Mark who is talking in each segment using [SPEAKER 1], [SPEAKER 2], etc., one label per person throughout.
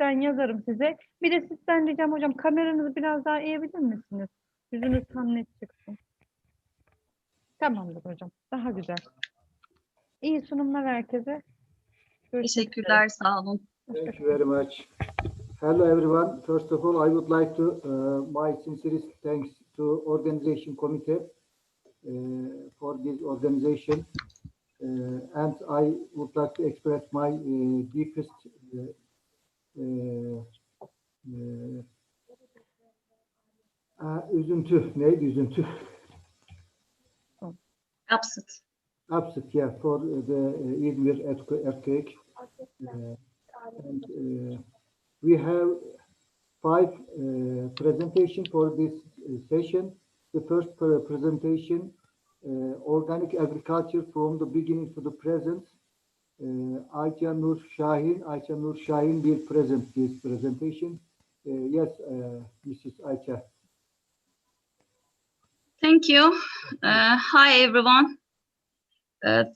[SPEAKER 1] ben yazarım size. Bir de sizden ricam hocam, kameranızı biraz daha eğebilir misiniz? Yüzünüz tam net çıksın. Tamamdır hocam. Daha güzel. İyi sunumlar herkese. Görüşmek üzere.
[SPEAKER 2] Teşekkürler, sağ olun.
[SPEAKER 3] Thank you very much. Hello everyone. First of all, I would like to my sincerest thanks to organization committee for this organization, and I would like to express my deepest üzüntü. Neydi üzüntü?
[SPEAKER 2] Upset.
[SPEAKER 3] Upset, yeah, for the Izmir earthquake. And we have 5 presentation for this session. The first presentation, organic agriculture from the beginning to the present. Ayça Nur Şahin will present this presentation. Yes, Mrs. Ayça.
[SPEAKER 2] Thank you. Hi, everyone.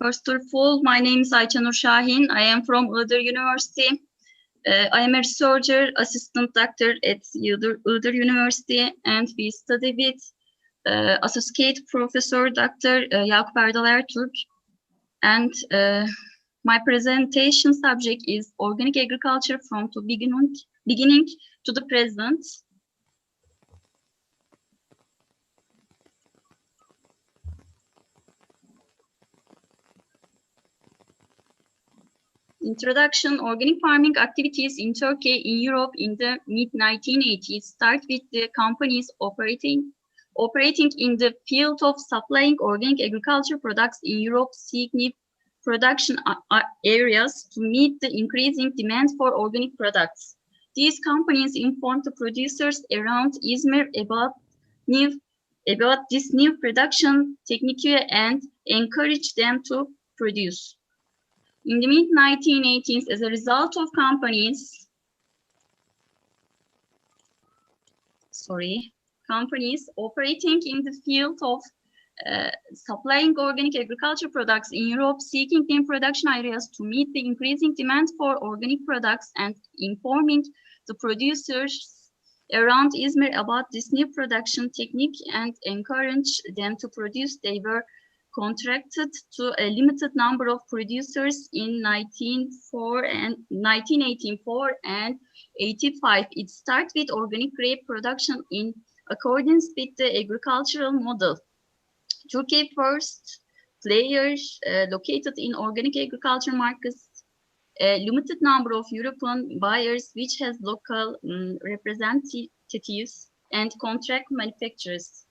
[SPEAKER 2] First of all, my name is Ayça Nur Şahin. I am from Iğdır University. I am a researcher, assistant doctor at Iğdır University, and we study with Associate Professor Dr. Yakup Erdal Ertürk. And my presentation subject is organic agriculture from the beginning to the present. Introduction. Organic farming activities in Turkey, in Europe in the mid-1980s start with the companies operating in the field of supplying organic agriculture products in Europe, seeking production areas to meet the increasing demand for organic products. These companies informed the producers around Izmir about this new production technique and encouraged them to produce. In the mid-1980s, as a result of companies operating in the field of supplying organic agriculture products in Europe, seeking new production areas to meet the increasing demand for organic products and informing the producers around Izmir about this new production technique and encourage them to produce, they were contracted to a limited number of producers in 1984 and 85. It started with organic grape production in accordance with the agricultural model. Turkey first players located in organic agriculture markets, a limited number of European buyers, which has local representatives and contract manufacturers.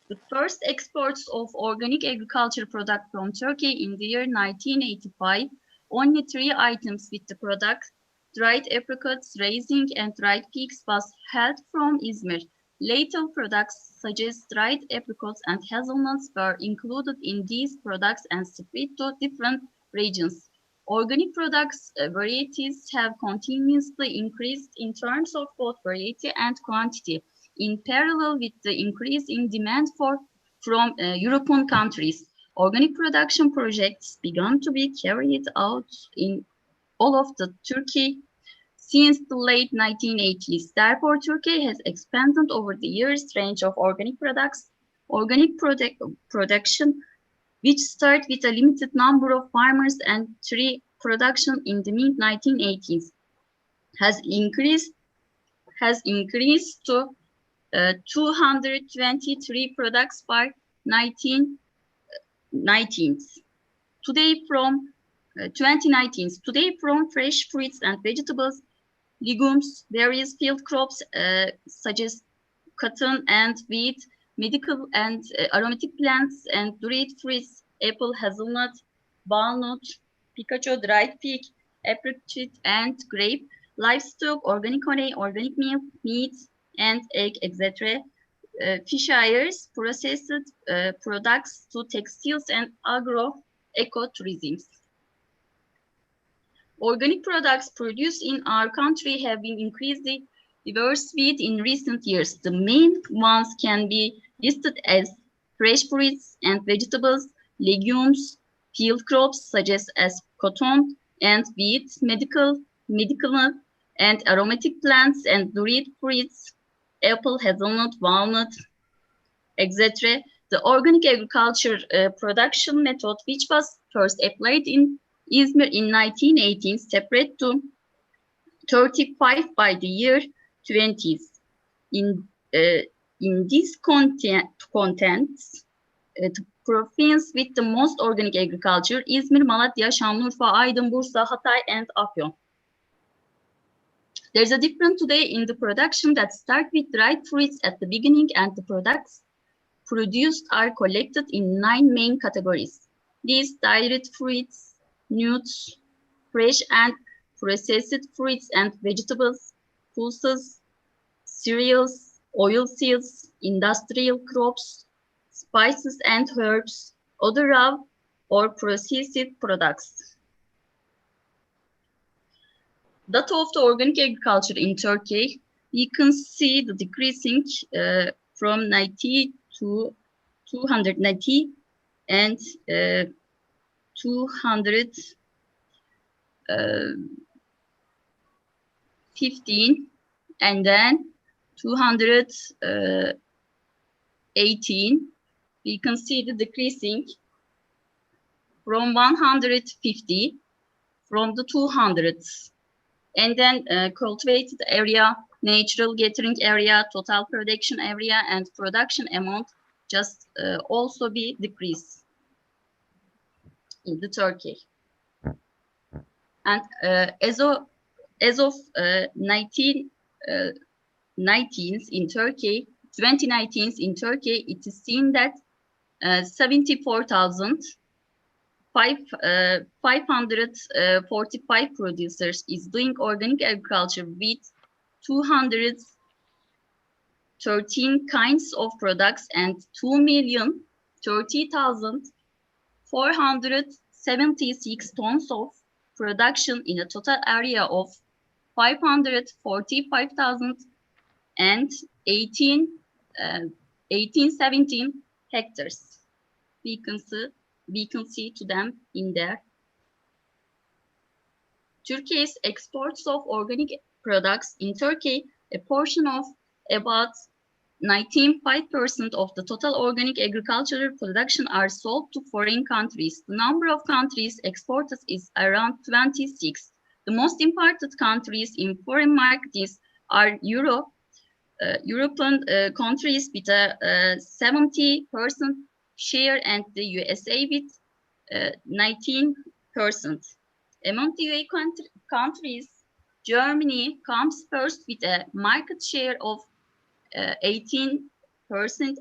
[SPEAKER 2] The first exports of organic agriculture product from Turkey in the year 1985, only 3 items with the product, dried apricots, raisins, and dried figs was held from Izmir. Later products such as dried apricots and hazelnuts were included in these products and spread to different regions. Organic products varieties have continuously increased in terms of both variety and quantity, in parallel with the increase in demand from European countries. Organic production projects began to be carried out in all of Turkey since the late 1980s. Therefore, Turkey has expanded over the years range of organic products. Organic production, which started with a limited number of farmers and tree production in the mid-1980s, has increased to 223 products by 2019. Today, from fresh fruits and vegetables, legumes, various field crops such as cotton and wheat, medical and aromatic plants, and dried fruits, apple, hazelnut, walnut, pistachio, dried fig, apricot, and grape, livestock, organic honey, organic milk, meat, and egg, etc. Fishers, processed products to textiles and agro-ecotourism. Organic products produced in our country have been increasingly diversified in recent years. The main ones can be listed as fresh fruits and vegetables, legumes, field crops such as cotton and wheat, medicinal and aromatic plants and dried fruits, apple, hazelnut, walnut, etc. The organic agriculture production method, which was first applied in Izmir in 1918, separate to 35 by the year 20s. In these contents, the province with the most organic agriculture, Izmir, Malatya, Şanlıurfa, Aydın, Bursa, Hatay, and Afyon. There's a difference today in the production that start with dried fruits at the beginning, and the products produced are collected in 9 main categories. These dried fruits, nuts, fresh and processed fruits and vegetables, pulses, cereals, oilseeds, industrial crops, spices and herbs, other raw or processed products. Data of the organic agriculture in Turkey, you can see the decreasing from 90 to 290 and 215 and then 218. We can see the decreasing from 150 from the 200s. And then cultivated area, natural gathering area, total production area, and production amount just also be decreased in the Turkey. And as of 2019 in Turkey, it is seen that 74,545 producers is doing organic agriculture with 213 kinds of products and 2,030,476 tons of production in a total area of 545,018 hectares. We can see to them in there. Turkey's exports of organic products in Turkey, a portion of about 19.5% of the total organic agricultural production are sold to foreign countries. The number of countries exported is around 26. The most important countries in foreign markets are European countries with a 70% share and the USA with 19%. Among the UA countries, Germany comes first with a market share of 18%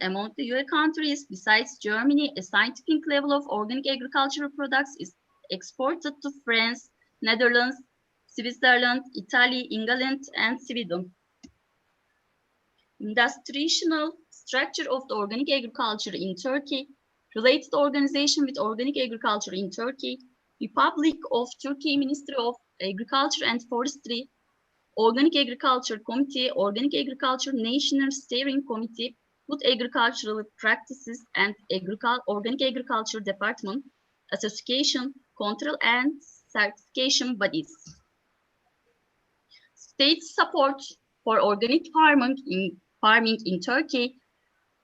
[SPEAKER 2] among the UA countries. Besides Germany, a scientific level of organic agricultural products is exported to France, Netherlands, Switzerland, Italy, England, and Sweden. Industrial structure of the organic agriculture in Turkey, related organization with organic agriculture in Turkey, Republic of Turkey Ministry of Agriculture and Forestry, Organic Agriculture Committee, Organic Agriculture National Steering Committee, Food Agricultural Practices and Organic Agriculture Department, Association, Control and Certification Bodies. State support for organic farming in Turkey.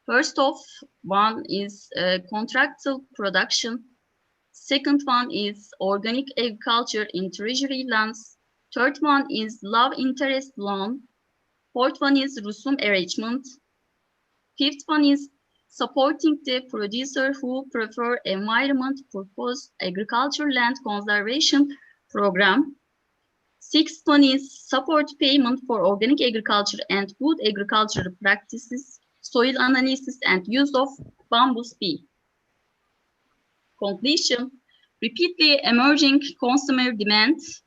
[SPEAKER 2] First of one is contractual production. Second one is organic agriculture in treasury lands. Third one is low interest loan. Fourth one is rusum arrangement. Fifth one is supporting the producer who prefer environment purpose agriculture land conservation program. Sixth one is support payment for organic agriculture and food agricultural practices, soil analysis and use of bamboo speed. Conclusion, repeatedly emerging consumer demands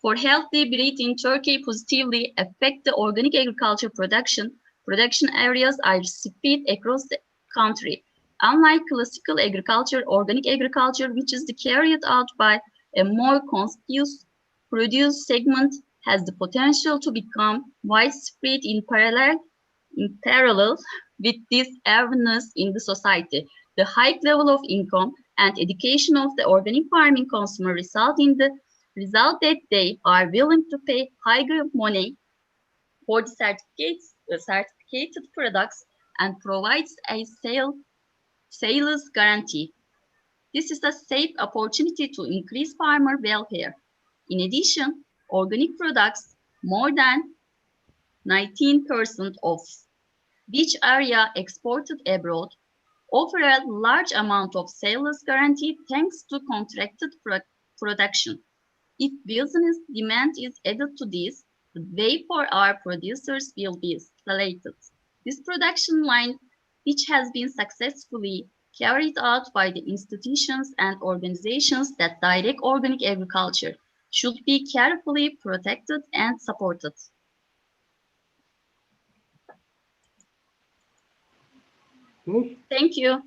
[SPEAKER 2] for healthy breed in Turkey positively affect the organic agriculture production. Production areas are spread across the country. Unlike classical agriculture, organic agriculture, which is carried out by a more conspicuous produce segment, has the potential to become widespread in parallel with this awareness in the society. The high level of income and education of the organic farming consumer result that they are willing to pay higher money for the certificated products and provides a sales guarantee. This is a safe opportunity to increase farmer welfare. In addition, organic products, more than 19% of which area exported abroad, offer a large amount of sales guarantee thanks to contracted production. If business demand is added to this, the way for our producers will be escalated. This production line, which has been successfully carried out by the institutions and organizations that direct organic agriculture, should be carefully protected and supported.
[SPEAKER 3] Finish?
[SPEAKER 2] Thank you.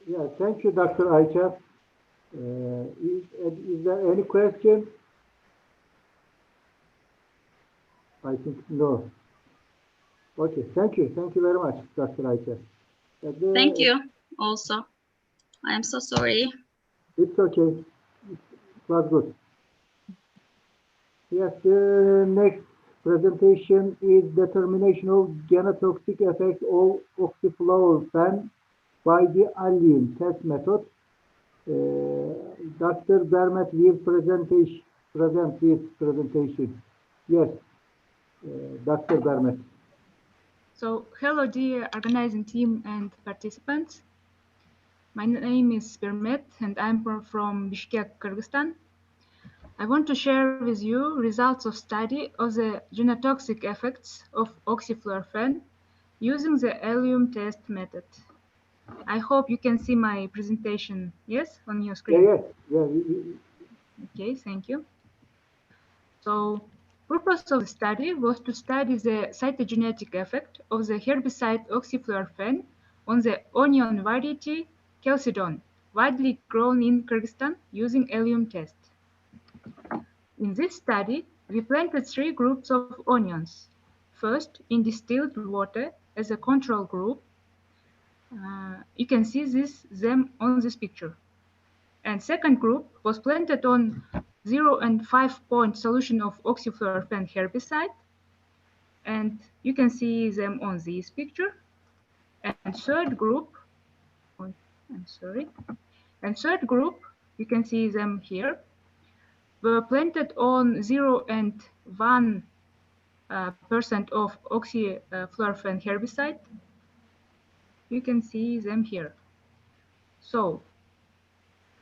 [SPEAKER 3] Yeah, thank you, Dr. Ayça. Is there any question? I think no. Okay, thank you. Thank you very much, Dr. Ayça.
[SPEAKER 2] Thank you also. I am so sorry.
[SPEAKER 3] It's okay. It was good. Yes, the next presentation is determination of genotoxic effect of oxyfluorphan by the allium test method. Dr. Bermet will present this presentation. Yes, Dr. Bermet.
[SPEAKER 4] So, hello dear organizing team and participants. My name is Bermet and I'm from Bishkek, Kyrgyzstan. I want to share with you results of study of the genotoxic effects of oxyfluorphan using the allium test method. I hope you can see my presentation, yes, on your screen.
[SPEAKER 3] Yeah.
[SPEAKER 4] Okay, thank you. So, purpose of the study was to study the cytogenetic effect of the herbicide oxyfluorphan on the onion variety Chalcedon, widely grown in Kyrgyzstan using allium test. In this study, we planted 3 groups of onions. First, in distilled water as a control group. You can see them on this picture. And second group was planted on 0 and 5 point solution of oxyfluorphan herbicide. And you can see them on this picture. And third group, And third group, you can see them here, were planted on 0 and 1% of oxyfluorphan herbicide. You can see them here. So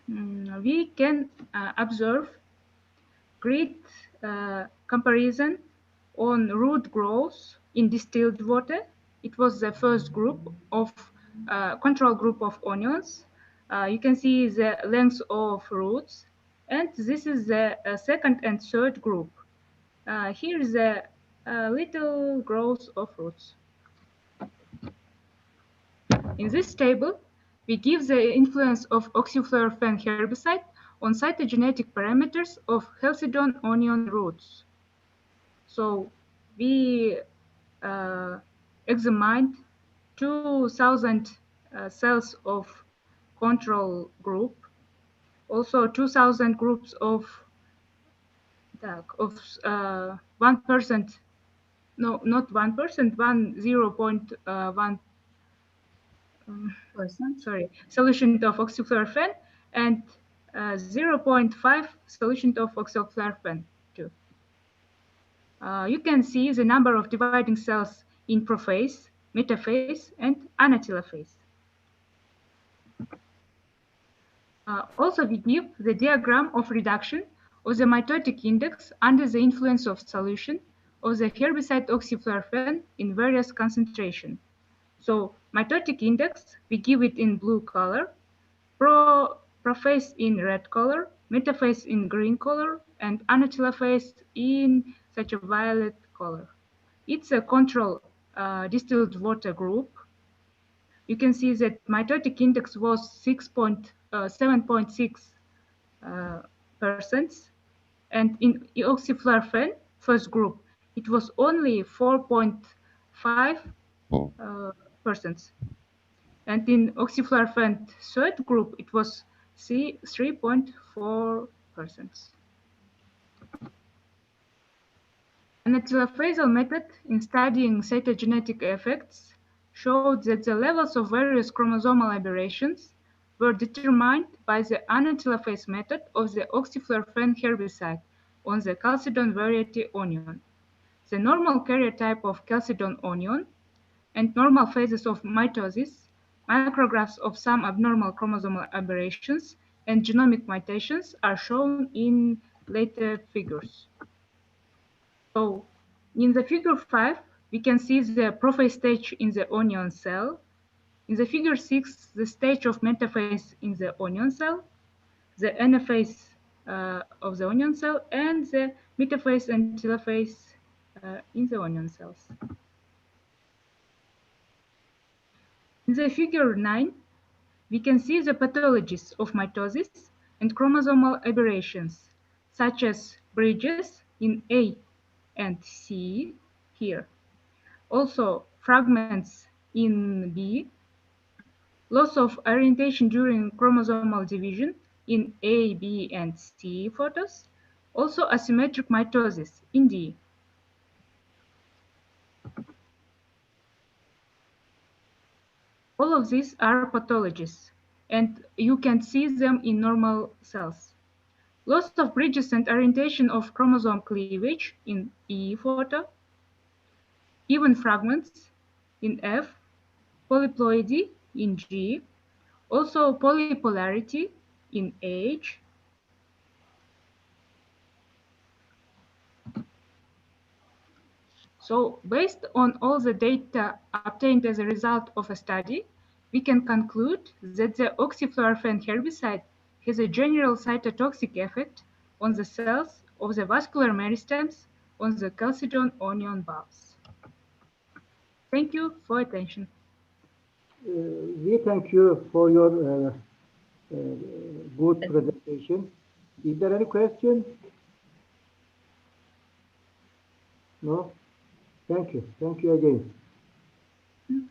[SPEAKER 4] we can observe great comparison on root growth in distilled water. It was the first group of control group of onions. You can see the length of roots, and this is the second and third group. Here is the little growth of roots. In this table, we give the influence of oxyfluorphan herbicide on cytogenetic parameters of Chalcedon onion roots. So we examined 2,000 cells of control group, also 2,000 groups of 1%, no, not 1%, 0.1 solution of oxyfluorphan and 0.5 solution of oxyfluorphan too. You can see the number of dividing cells in prophase, metaphase, and anatelophase. Also, we give the diagram of reduction of the mitotic index under the influence of solution of the herbicide oxyfluorphan in various concentration. So mitotic index, we give it in blue color, prophase in red color, metaphase in green color, and anatelophase in such a violet color. It's a control distilled water group. You can see that mitotic index was 7.6%, and in oxyfluorphan first group, it was only 4.5%. And in oxyfluorphan third group, it was 3.4%. An telophasal method in studying cytogenetic effects showed that the levels of various chromosomal aberrations were determined by the anatelophase method of the oxyfluorphan herbicide on the Chalcedon variety onion, the normal karyotype of Chalcedon onion, and normal phases of mitosis, micrographs of some abnormal chromosomal aberrations, and genomic mutations are shown in later figures. So in the figure 5, we can see the prophase stage in the onion cell. In the figure 6, the stage of metaphase in the onion cell, the anaphase of the onion cell, and the metaphase and telophase in the onion cells. In the figure 9, we can see the pathologies of mitosis and chromosomal aberrations, such as bridges in A and C here. Also, fragments in B, loss of orientation during chromosomal division in A, B, and C photos, also asymmetric mitosis in D. All of these are pathologies, and you can see them in normal cells. Loss of bridges and orientation of chromosome cleavage in E photo, even fragments in F, polyploidy in G, also polypolarity in H. So based on all the data obtained as a result of a study, we can conclude that the oxyfluorphan herbicide has a general cytotoxic effect on the cells of the vascular meristems on the Chalcedon onion bulbs. Thank you for attention.
[SPEAKER 3] We thank you for your good presentation. Is there any question? No? Thank you. Thank you again.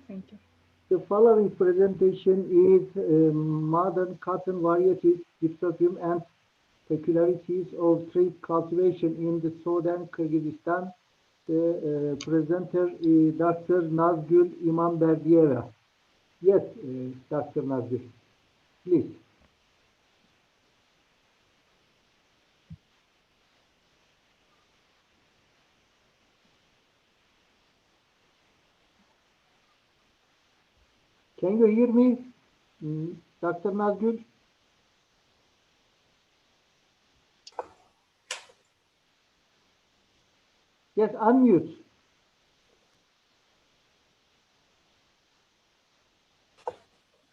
[SPEAKER 4] Thank you.
[SPEAKER 3] The following presentation is modern cotton varieties, dipsophium, and peculiarities of trade cultivation in the southern Kyrgyzstan. The presenter is Dr. Nazgul İmamberdieva. Yes, Dr. Nazgul, please. Can you hear me, Dr. Nazgul? Yes, unmute.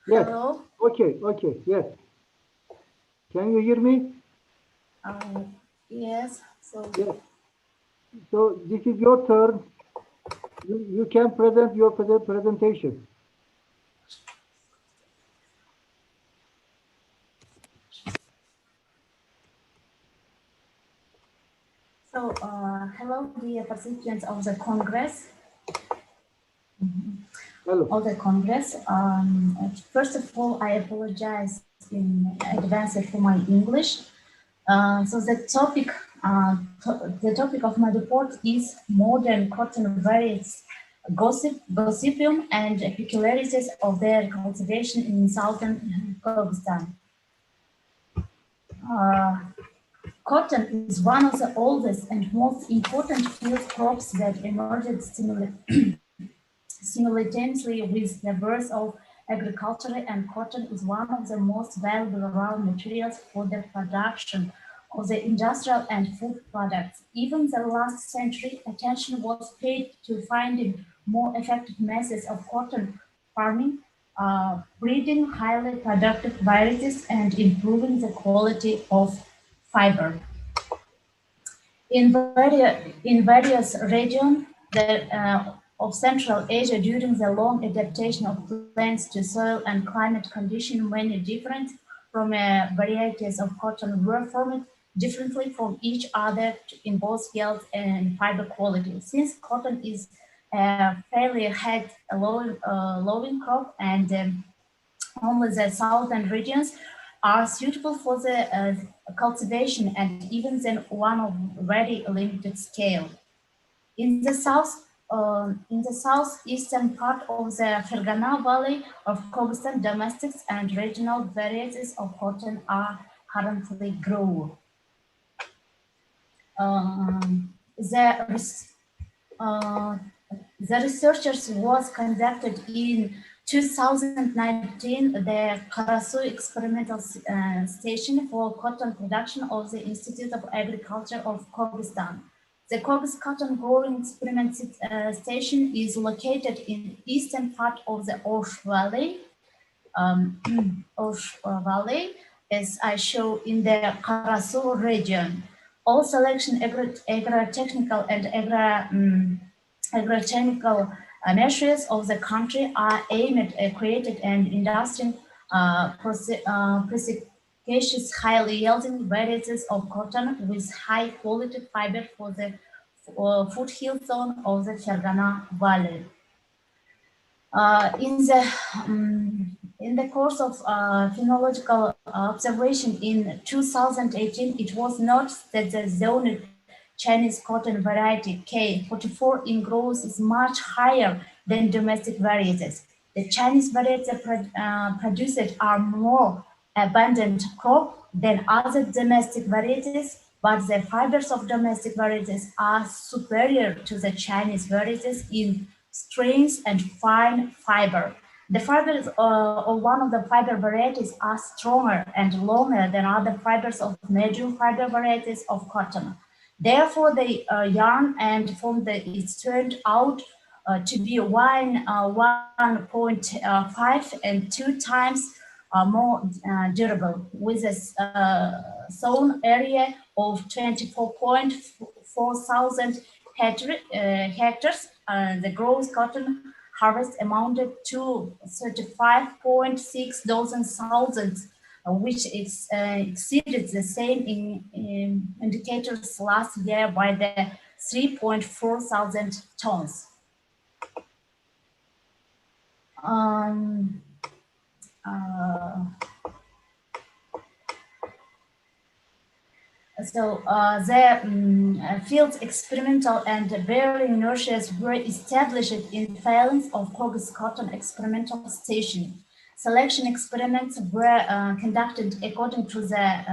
[SPEAKER 3] Yes.
[SPEAKER 5] Hello.
[SPEAKER 3] Okay, okay, yes. Can you hear me?
[SPEAKER 5] Yes. So
[SPEAKER 3] Yes. So this is your turn. You can present your presentation.
[SPEAKER 5] hello, dear participants of the Congress.
[SPEAKER 3] Hello.
[SPEAKER 5] Of the Congress. First of all, I apologize in advance for my English. So the topic of my report is modern cotton varieties, gossypium, and peculiarities of their cultivation in southern Kyrgyzstan. Cotton is one of the oldest and most important field crops that emerged simultaneously with the birth of agriculture, and cotton is one of the most valuable raw materials for the production of the industrial and food products. Even the last century, attention was paid to finding more effective methods of cotton farming, breeding highly productive varieties, and improving the quality of fiber. In various regions of Central Asia during the long adaptation of plants to soil and climate conditions, many different from varieties of cotton were formed differently from each other in both yield and fiber quality. Since cotton is fairly had a low crop and only the southern regions are suitable for the cultivation, and even then one of very limited scale. In the southeastern part of the Fergana Valley of Kyrgyzstan, domestic and regional varieties of cotton are currently grown. The researchers was conducted in 2019 the Karasu experimental station for cotton production of the Institute of Agriculture of Kyrgyzstan. The Kyrgyz cotton growing experiment station is located in eastern part of the Osh Valley, Valley, as I show in the Karasu region. All selection agro-technical and agrochemical measures of the country are aimed at creating an industry precious, highly yielding varieties of cotton with high quality fiber for the foothill zone of the Fergana Valley. In the course of phenological observation in 2018, it was noted that the zoned Chinese cotton variety K44 in growth is much higher than domestic varieties. The Chinese varieties produced are more abundant crop than other domestic varieties, but the fibers of domestic varieties are superior to the Chinese varieties in strength and fine fiber. The fibers of one of the fiber varieties are stronger and longer than other fibers of medium fiber varieties of cotton. Therefore, the yarn and foam that is turned out to be 1.5 and 2 times more durable, with a sown area of 24.4 thousand hectares. The gross cotton harvest amounted to 35.6 thousand, which exceeded the same in indicators last year by the 3.4 thousand tons. The field experimental and bearing nurseries were established in phalanx of Kyrgyz cotton experimental station. Selection experiments were conducted according to the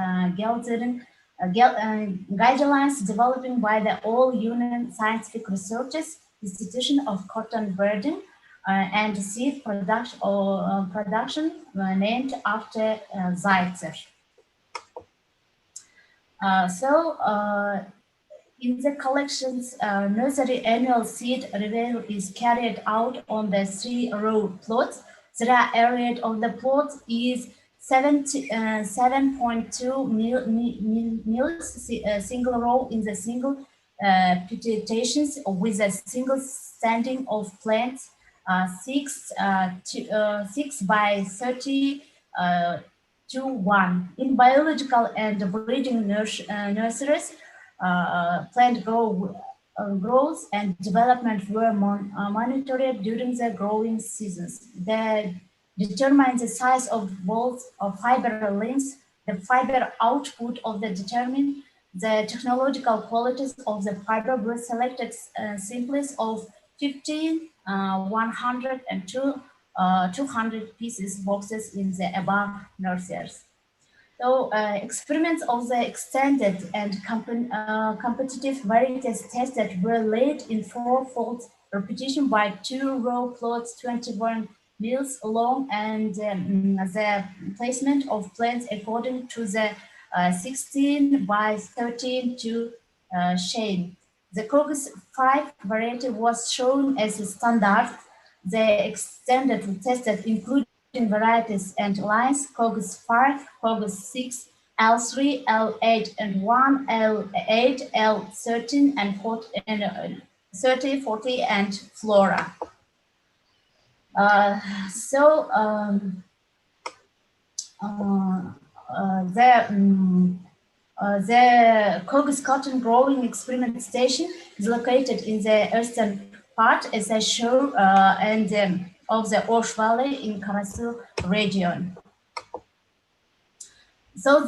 [SPEAKER 5] guidelines developed by the All-Union Scientific Researchers Institution of Cotton Breeding and Seed Production named after Zaitsev. In the collections, nursery annual seed review is carried out on the 3-row plots. The area of the plot is 7.2 mils, single row in the single petitions with a single standing of plants, 6 by 30 to 1. In biological and breeding nurseries, plant growth and development were monitored during the growing seasons. They determine the size of balls of fiber lengths, the fiber output of the determine the technological qualities of the fiber were selected samples of 15, 100 and 200 pieces boxes in the above nurseries. So experiments of the extended and competitive varieties tested were laid in 4-fold repetition by 2-row plots 21 mils long, and the placement of plants according to the 16 by 13 to shade. The Kyrgyz 5 variety was shown as a standard. The extended tested including varieties and lines Kyrgyz 5, Kyrgyz 6, L3, L8, and 1, L8, L13, and 30, 40, and Flora. The Kyrgyz cotton growing experiment station is located in the eastern part, as I show, and of the Osh Valley in Karasu region. So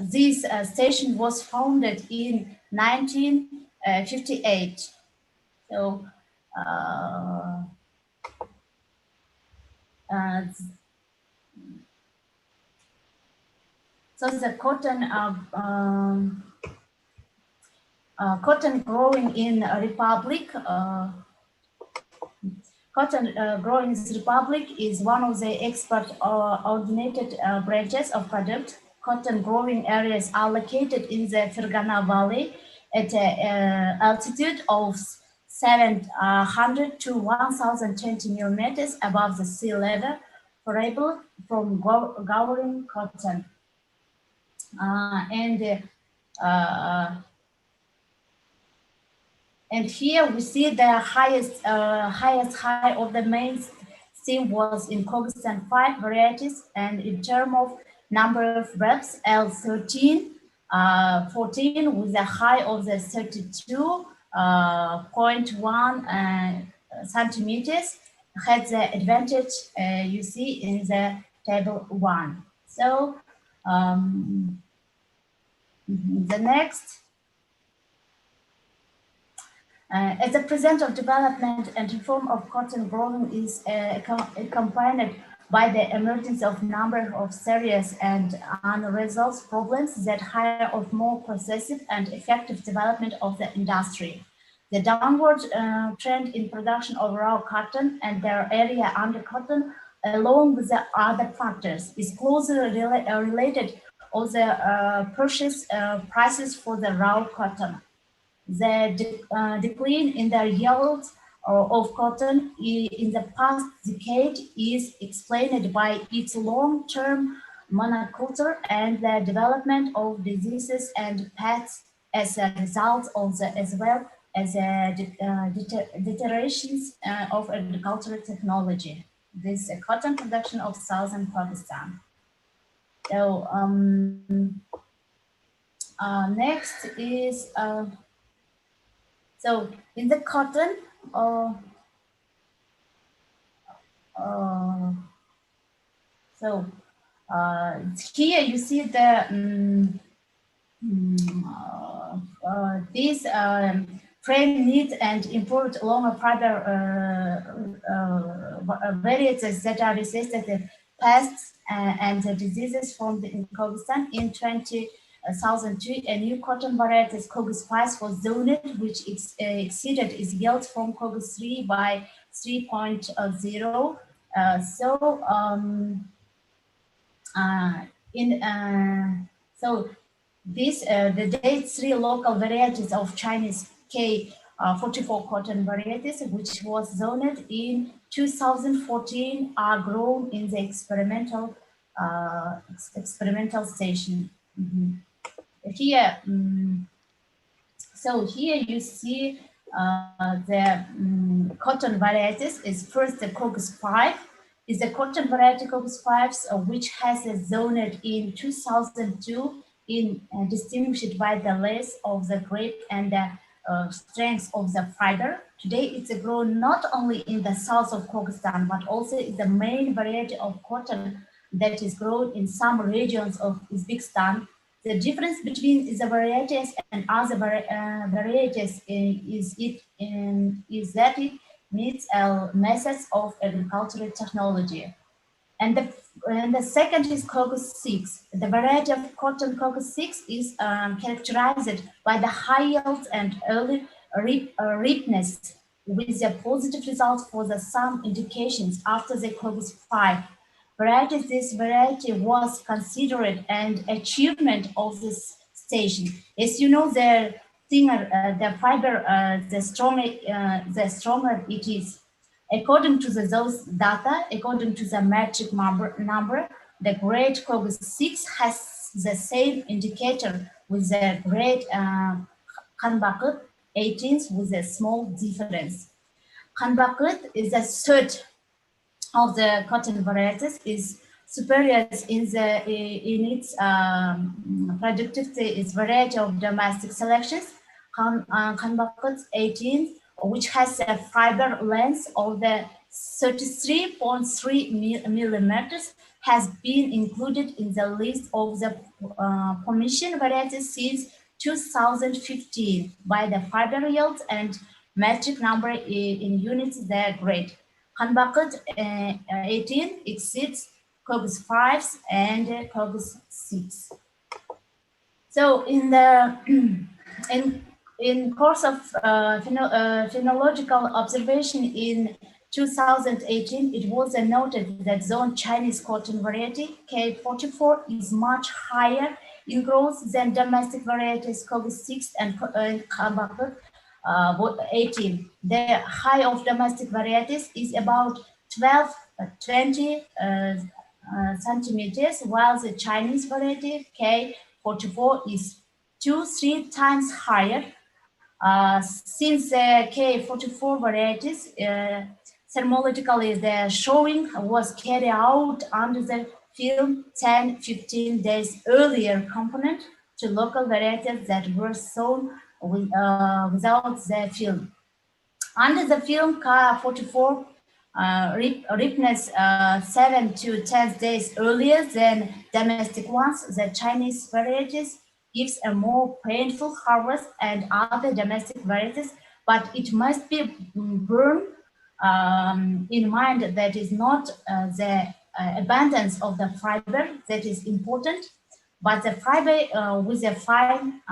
[SPEAKER 5] this station was founded in 1958. So so the cotton growing in Republic. Cotton growing in Republic is one of the export ordinated branches of product. Cotton growing areas are located in the Fergana Valley at an altitude of 700 to 1,020 millimeters above the sea level, variable from growing cotton. And here we see the highest high of the mainstream was in Kyrgyzstan 5 varieties, and in terms of number of reps, L13, 14 with a high of the 32.1 centimeters had the advantage you see in the table 1. So the next. As a present of development and reform of cotton growing is accompanied by the emergence of number of serious and unresolved problems that hire of more progressive and effective development of the industry. The downward trend in production of raw cotton and their area under cotton, along with the other factors, is closely related to the purchase prices for the raw cotton. The decline in the yield of cotton in the past decade is explained by its long-term monoculture and the development of diseases and pests as a result of the, as well as deteriorations of agricultural technology. This cotton production of southern Pakistan. So next is so in the cotton, here you see the these frame neat and improved longer fiber varieties that are resistant to pests and diseases from the Kyrgyzstan. In 2002, a new cotton variety, Kyrgyz 5, was zoned, which exceeded its yield from Kyrgyz 3 by 3.0. The date 3 local varieties of Chinese K44 cotton varieties, which was zoned in 2014, are grown in the experimental station. Here, so here you see the cotton varieties. Is first the Kyrgyz 5 is the cotton variety Kyrgyz 5, which has zoned in 2002, distinguished by the length of the grape and the strength of the fiber. Today, it's grown not only in the south of Kyrgyzstan, but also is the main variety of cotton that is grown in some regions of Uzbekistan. The difference between the varieties and other varieties is that it needs methods of agricultural technology. And the second is Kyrgyz 6. The variety of cotton Kyrgyz 6 is characterized by the high yield and early ripeness, with a positive result for the some indications after the Kyrgyz 5. This variety was considered an achievement of this station. As you know, the thinner the fiber, the stronger it is. According to those data, according to the metric number, the grade Kyrgyz 6 has the same indicator with the grade Khanbakut 18 with a small difference. Khanbakut is a third of the cotton varieties, is superior in its productivity, its variety of domestic selections. Khanbakut 18 which has a fiber length of the 33.3 millimeters, has been included in the list of the permission varieties since 2015 by the fiber yield and metric number in units their grade. Hanbakut 18 exceeds COGS 5 and COGS 6. So in the in course of phenological observation in 2018, it was noted that zone Chinese cotton variety K44 is much higher in growth than domestic varieties COGS 6 and Hanbakut 18. The high of domestic varieties is about 20 centimeters, while the Chinese variety K44 is 2-3 times higher. Since the K44 varieties, thermologically the showing was carried out under the film 10-15 days earlier component to local varieties that were sown without the film. Under the film K44 ripeness 7 to 10 days earlier than domestic ones, the Chinese varieties gives a more painful harvest and other domestic varieties, but it must be borne in mind that is not the abundance of the fiber that is important, but the fiber with a fine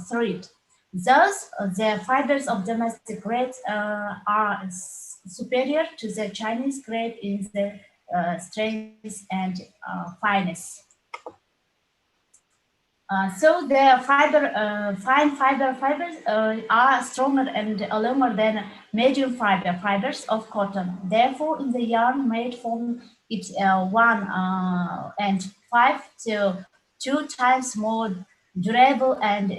[SPEAKER 5] thread. Thus, the fibers of domestic grades are superior to the Chinese grade in the strength and fineness. So the fine fibers are stronger and longer than medium fibers of cotton. Therefore, in the yarn made from it 1 and 5 to 2 times more durable, and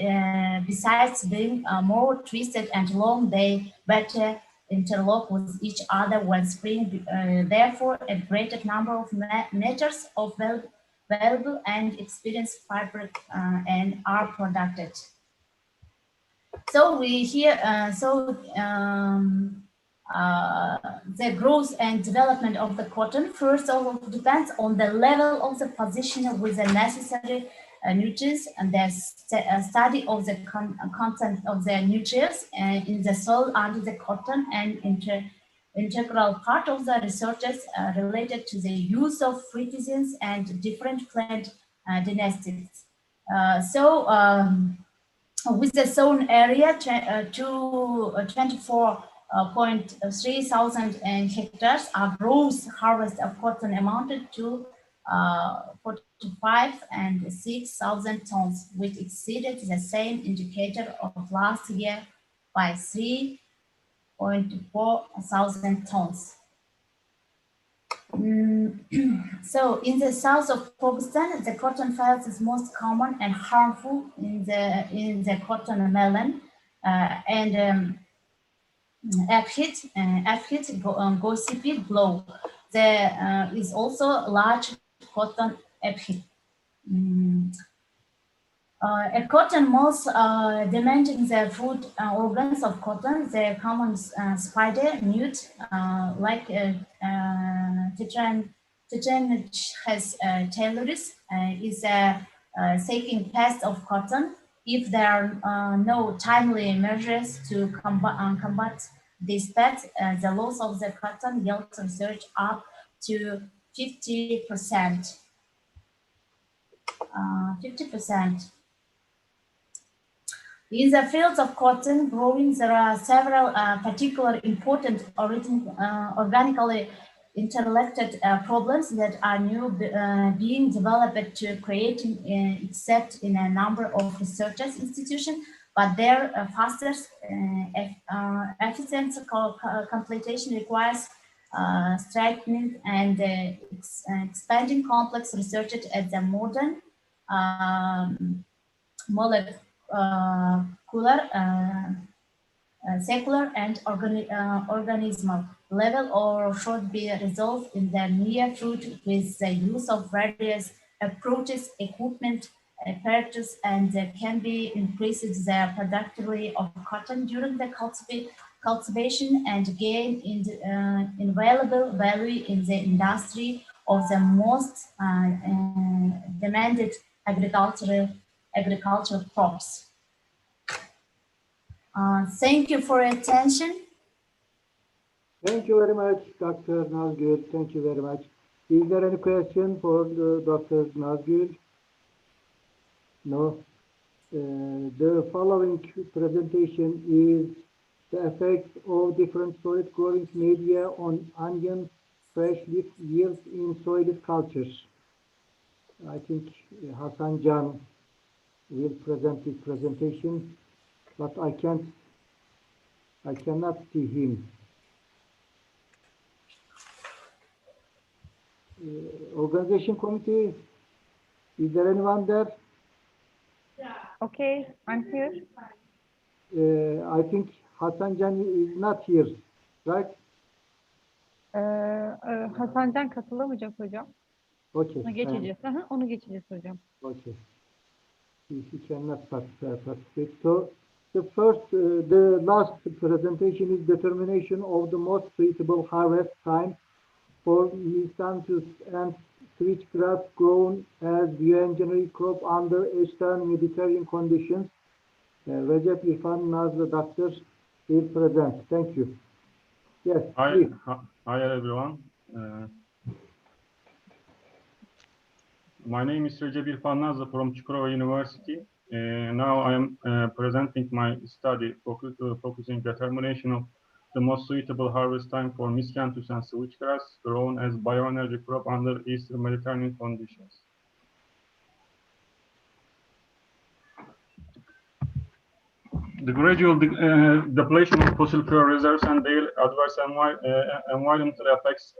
[SPEAKER 5] besides being more twisted and long, they better interlock with each other when spring. Therefore, a greater number of meters of valuable and experienced fiber and are produced. So we hear the growth and development of the cotton first of all depends on the level of the position with the necessary nutrients, and the study of the content of the nutrients in the soil under the cotton and integral part of the researches related to the use of phytogens and different plant dynasties. With the sown area to 24.3 thousand hectares, our gross harvest of cotton amounted to 45 and 6,000 tons, which exceeded the same indicator of last year by 3.4 thousand tons. So in the south of Pakistan, the cotton field is most common and harmful in the cotton melon aphid gossipy glow. There is also large cotton aphid. A cotton moth demanding the food organs of cotton, the common spider, newt, like has tailors, is a seeking pest of cotton. If there are no timely measures to combat this pest, the loss of the cotton yield research up to 50%. 50%. In the fields of cotton growing, there are several particular important organically interrelated problems that are being developed to creating, except in a number of researchers institutions, but their fastest efficient completion requires strengthening and expanding complex research at the modern molecular, secular, and organismal level, or should be resolved in the near future with the use of various approaches, equipment, apparatus, and can be increased the productivity of cotton during the cultivation and gain invaluable value in the industry of the most demanded agricultural crops. Thank you for your attention.
[SPEAKER 3] Thank you very much, Dr. Nazgül. Thank you very much. Is there any question for Dr. Nazgül? No. The following presentation is the effect of different solid growing media on onion fresh leaf yield in soil cultures. I think Hasan Can will present his presentation, but I cannot see him. Organization committee, is there anyone there?
[SPEAKER 1] Okay, I'm here.
[SPEAKER 3] I think Hasan Can is not here, right?
[SPEAKER 1] Hasan Can katılamayacak hocam.
[SPEAKER 3] Okay.
[SPEAKER 1] Onu geçeceğiz. Aha, onu geçeceğiz hocam.
[SPEAKER 3] Okay. He cannot participate. So the last presentation is determination of the most suitable harvest time for miscanthus and switchgrass grown as bioengineering crop under Eastern Mediterranean conditions. Recep İrfan Nazlı doctor will present. Thank you. Yes, please.
[SPEAKER 6] Hi everyone. My name is Recep İrfan Nazlı from Çukurova University. Now I am presenting my study focusing determination of the most suitable harvest time for miscanthus and switchgrass grown as bioenergy crop under Eastern Mediterranean conditions. The gradual depletion of fossil fuel reserves and their adverse environmental effects,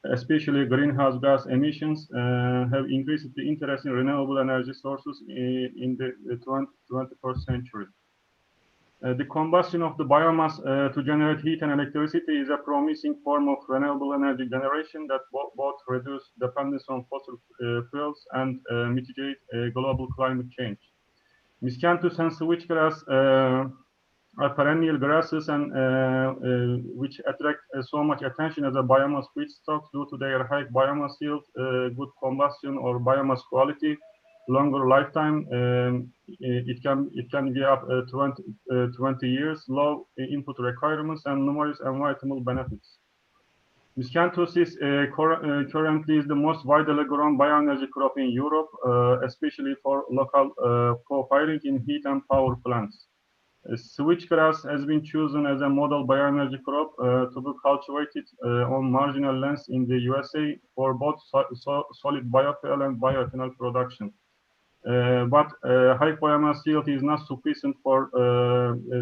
[SPEAKER 6] especially greenhouse gas emissions, have increased the interest in renewable energy sources in the 21st century. The combustion of the biomass to generate heat and electricity is a promising form of renewable energy generation that both reduce dependence on fossil fuels and mitigate global climate change. Miscanthus and switchgrass are perennial grasses and which attract so much attention as a biomass feedstock due to their high biomass yield, good combustion or biomass quality, longer lifetime. It can be up 20 years, low input requirements, and numerous environmental benefits. Miscanthus is currently the most widely grown bioenergy crop in Europe, especially for local co-firing in heat and power plants. Switchgrass has been chosen as a model bioenergy crop to be cultivated on marginal lands in the USA for both solid biofuel and bioethanol production. But high biomass yield is not sufficient for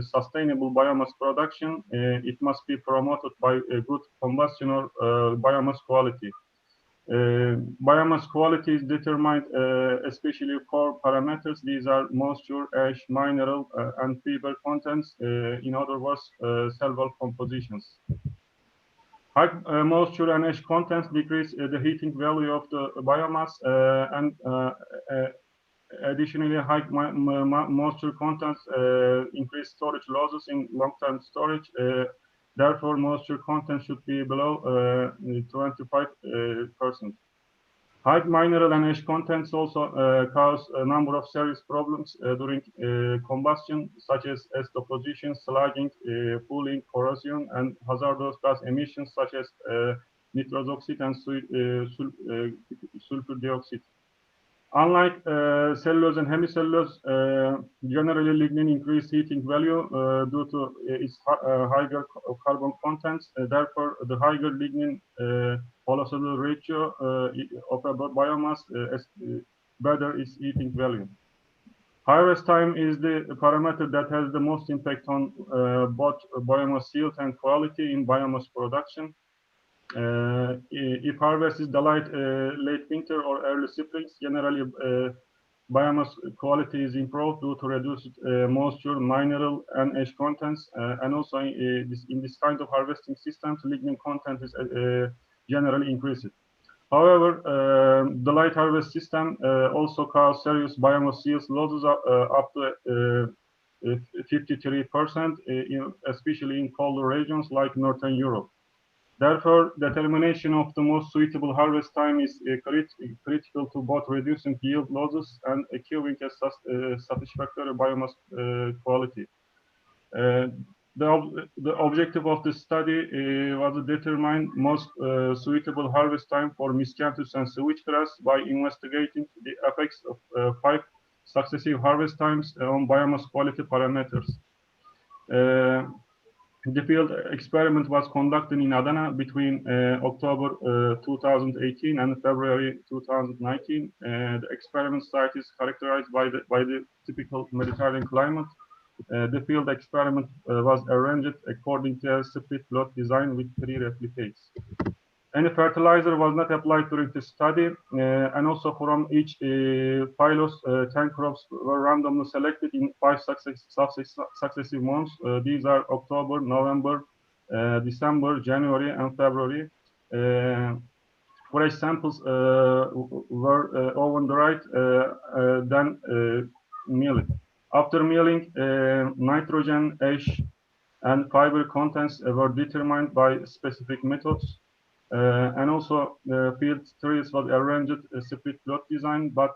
[SPEAKER 6] sustainable biomass production. It must be promoted by a good combustion or biomass quality. Biomass quality is determined especially for parameters. These are moisture, ash, mineral, and fiber contents. In other words, cell wall compositions. High moisture and ash contents decrease the heating value of the biomass, and additionally, high moisture contents increase storage losses in long-term storage. Therefore, moisture content should be below 25%. High mineral and ash contents also cause a number of serious problems during combustion, such as deposition, slugging, pooling, corrosion, and hazardous gas emissions such as nitrous oxide and sulfur dioxide. Unlike cellulose and hemicellulose, generally lignin increased heating value due to its higher carbon contents. Therefore, the higher lignin volatile ratio of a biomass better its heating value. Harvest time is the parameter that has the most impact on both biomass yield and quality in biomass production. If harvest is delayed late winter or early springs, generally biomass quality is improved due to reduced moisture, mineral, and ash contents. And also in this kind of harvesting systems, lignin content is generally increased. However, the light harvest system also causes serious biomass yield losses up to 53%, especially in colder regions like Northern Europe. Therefore, determination of the most suitable harvest time is critical to both reducing yield losses and achieving a satisfactory biomass quality. The objective of the study was to determine most suitable harvest time for miscanthus and switchgrass by investigating the effects of 5 successive harvest times on biomass quality parameters. The field experiment was conducted in Adana between October 2018 and February 2019. The experiment site is characterized by the typical Mediterranean climate. The field experiment was arranged according to a split plot design with 3 replicates. Any fertilizer was not applied during the study, and also from each pilot, 10 crops were randomly selected in 5 successive months. These are October, November, December, January, and February. Fresh samples were oven dried, then milled. After milling, nitrogen, ash, and fiber contents were determined by specific methods. And also field trees was arranged a split plot design, but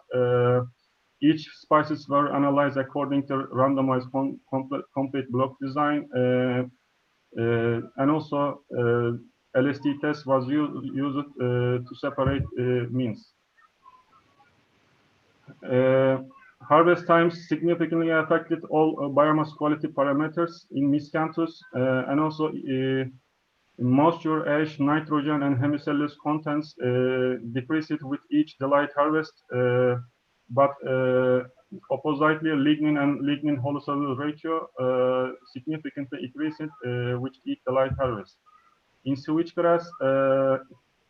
[SPEAKER 6] each species were analyzed according to randomized complete block design, and also LST test was used to separate means. Harvest times significantly affected all biomass quality parameters in miscanthus, and also moisture, ash, nitrogen, and hemicellulose contents decreased with each delayed harvest, but oppositely, lignin and lignin holocellulose ratio significantly increased with each delayed harvest. In switchgrass,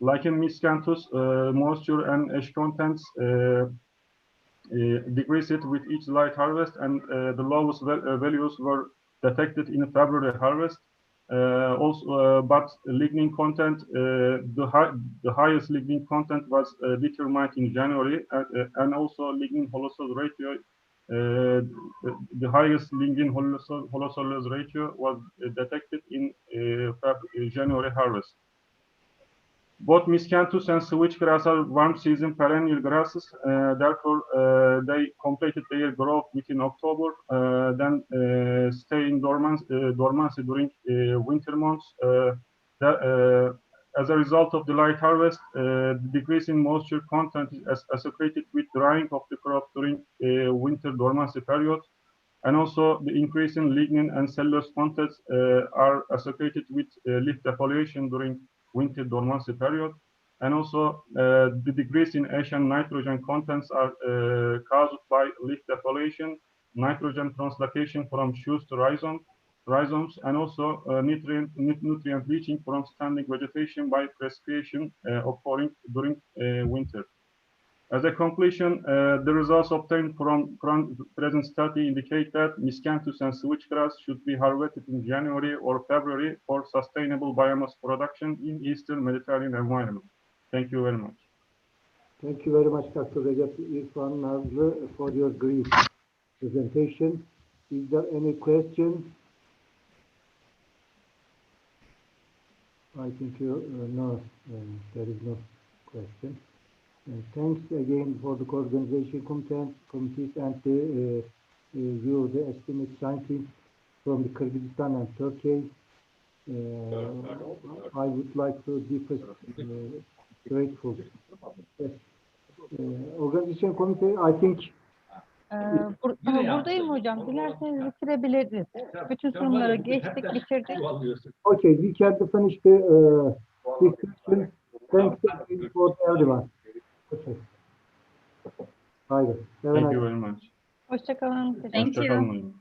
[SPEAKER 6] like in miscanthus, moisture and ash contents decreased with each delayed harvest, and the lowest values were detected in February harvest. But lignin content, the highest lignin content was determined in January, and also lignin holocellulose ratio, the highest lignin holocellulose ratio was detected in January harvest. Both miscanthus and switchgrass are warm season perennial grasses. Therefore, they completed their growth within October, then stay in dormancy during winter months. As a result of the light harvest, the decrease in moisture content is associated with drying of the crop during winter dormancy period. And also the increase in lignin and cellulose contents are associated with leaf defoliation during winter dormancy period. And also the decrease in ash and nitrogen contents are caused by leaf defoliation, nitrogen translocation from shoots to rhizomes, and also nutrient leaching from standing vegetation by precipitation occurring during winter. As a conclusion, the results obtained from present study indicate that miscanthus and switchgrass should be harvested in January or February for sustainable biomass production in Eastern Mediterranean environment. Thank you very much.
[SPEAKER 3] Thank you very much, Dr. Recep İrfan Nazlı, for your brief presentation. Is there any questions? I think no, there is no question. Thanks again for the organization committees and you, the estimate scientists from the Kyrgyzstan and Turkey. I would like to be grateful. Yes. Organization committee, I think.
[SPEAKER 1] Buradayım hocam. Dilerseniz bitirebiliriz. Bütün sunumları geçtik, bitirdik.
[SPEAKER 3] Okay, we can finish the discussion. Thanks again for everyone. Okay. Thank
[SPEAKER 6] you very much.
[SPEAKER 1] Hoşçakalın.
[SPEAKER 2] Thank you.